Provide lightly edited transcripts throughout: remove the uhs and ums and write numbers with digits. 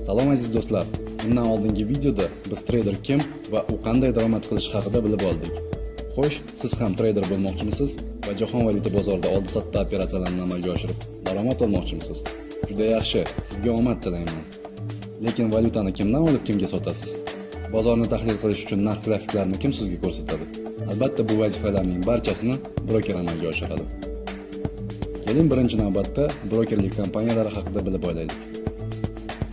Salom aziz do'stlar. Bundan oldingi videoda biz trader kim va u qanday daromad qilish haqida bilib oldik. Xo'sh, siz ham trader bo'lmoqchimisiz va jahon valyuta bozorida oldi-sotdi operatsiyalarni amalga oshirib daromad olmoqchimisiz? Juda yaxshi, sizga omad tilayman. Lekin valyutani kimdan olib kimga sotasiz? Bozorni tahlil qilish uchun narx grafiklarini kim sizga ko'rsatadi? Albatta bu vazifalarning barchasini broker amalga oshiradi. Keling birinchi navbatda brokerlik kompaniyalari haqida bilib olaylik.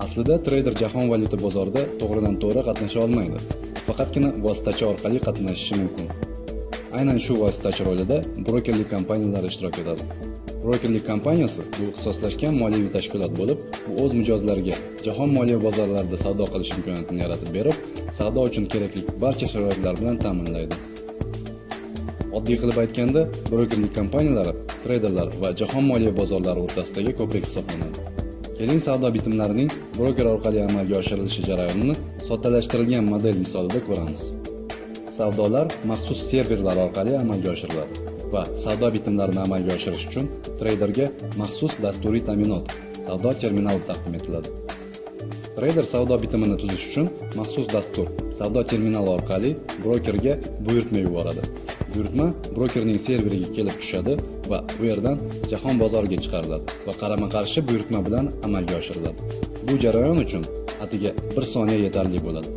Aslida trader jahon valyuta bozorida to'g'ridan-to'g'ri qatnasha olmaydi. Faqatgina vositachi orqali qatnashishi mumkin. Aynan shu vositachi rolida brokerlik kompaniyalari ishtirok etadi. Brokerlik kompaniyasi bu ixtisoslashgan moliyaviy tashkilot bo'lib, u o'z mijozlariga jahon moliya bozorlarida savdo qilish imkoniyatini yaratib berib, savdo uchun kerakli barcha sharoitlar bilan ta'minlaydi. Oddiy qilib aytganda, brokerlik kompaniyalari traderlar va jahon moliya bozorlari o'rtasidagi ko'prik hisoblanadi. Keling savdo bitimlarining broker orqali amalga oshirilishi jarayonini soddalashtirilgan model misolida ko'ramiz. Savdolar maxsus serverlar orqali amalga oshiriladi va savdo bitimlarini amalga oshirish uchun traderga maxsus dasturiy ta'minot, savdo terminali taqdim etiladi. Trader savdo bitimini tuzish uchun maxsus dastur, savdo terminali orqali brokerga buyurtma yuboradi. Buyurtma brokerning serveriga kelib tushadi va u yerdan jahon bozoriga chiqariladi va qarama-qarshi buyurtma bilan amalga oshiriladi. Bu jarayon uchun atigi 1 soniya yetarli bo'ladi.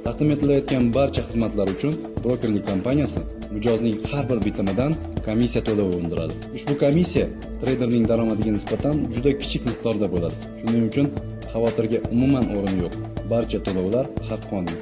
Taqdim etilayotgan barcha xizmatlar uchun brokerlik kompaniyasi mijozning har bir bitimidan komissiya to'lovi undiradi. Ushbu komissiya traderning daromadiga nisbatan juda kichik miqdorda bo'ladi. Shuning uchun xavotirga umuman o'rin yo'q. Barcha to'lovlar haqqoniy.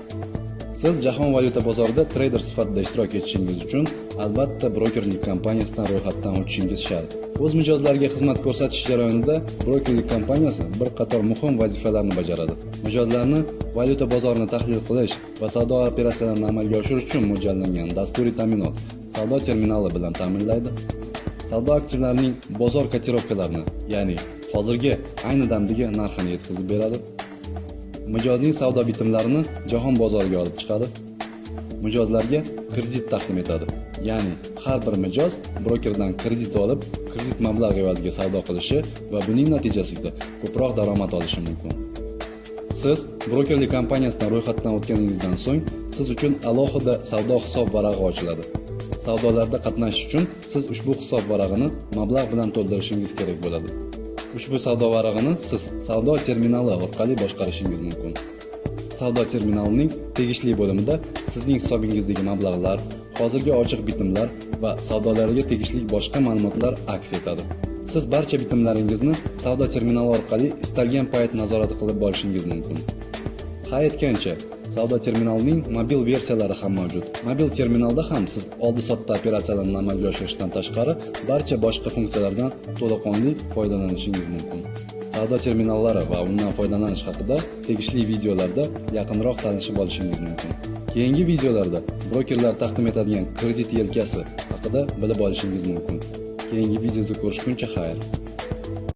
Siz jahon valyuta bozorida trader sifatida ishtirok etishingiz uchun albatta brokerlik kompaniyasidan ro'yxatdan o'tishingiz shart. O'z mijozlariga xizmat ko'rsatish jarayonida brokerlik kompaniyasi bir qator muhim vazifalarni bajaradi. Mijozlarni valyuta bozorini tahlil qilish va savdo operatsiyalarini amalga oshirish uchun mo'ljallangan dasturiy ta'minot, savdo terminali bilan ta'minlaydi. Savdo aktivlarining bozor kotirovkalarini, ya'ni hozirgi ayni damdagi narxini yetkazib beradi. Mijozning savdo bitimlarini jahon bozoriga olib chiqadi. Mijozlarga kredit taqdim etadi. Ya'ni har bir mijoz brokerdan kredit olib, kredit mablag' evaziga savdo qilishi va buning natijasida ko'proq daromad olishi mumkin. Siz brokerlik kompaniyasidan ro'yxatdan o'tganingizdan so'ng siz uchun alohida savdo hisob varag'i ochiladi. Savdolarda qatnashish uchun siz ushbu hisob varag'ini mablag' bilan to'ldirishingiz kerak bo'ladi. Ushbu savdo varag'ini siz savdo terminali orqali boshqarishingiz mumkin. Savdo terminalining tegishli bo'limida sizning hisobingizdagi mablag'lar, hozirgi ochiq bitimlar va savdolarga tegishli boshqa ma'lumotlar aks etadi. Siz barcha bitimlaringizni savdo terminali orqali istalgan payt nazorat qilib borishingiz mumkin. Ha aytgancha, savdo terminalining mobil versiyalari ham mavjud. Mobil terminalda ham siz oldi-sotdi operatsiyalarni amalga oshirishdan tashqari barcha boshqa funksiyalardan to'laqonli foydalanishingiz mumkin. Savdo terminallari va undan foydalanish haqida tegishli videolarda yaqinroq tanishib olishingiz mumkin. Keyingi videolarda brokerlar taqdim etadigan kredit yelkasi haqida bilib olishingiz mumkin. Keyingi videoda ko'rishguncha xayr.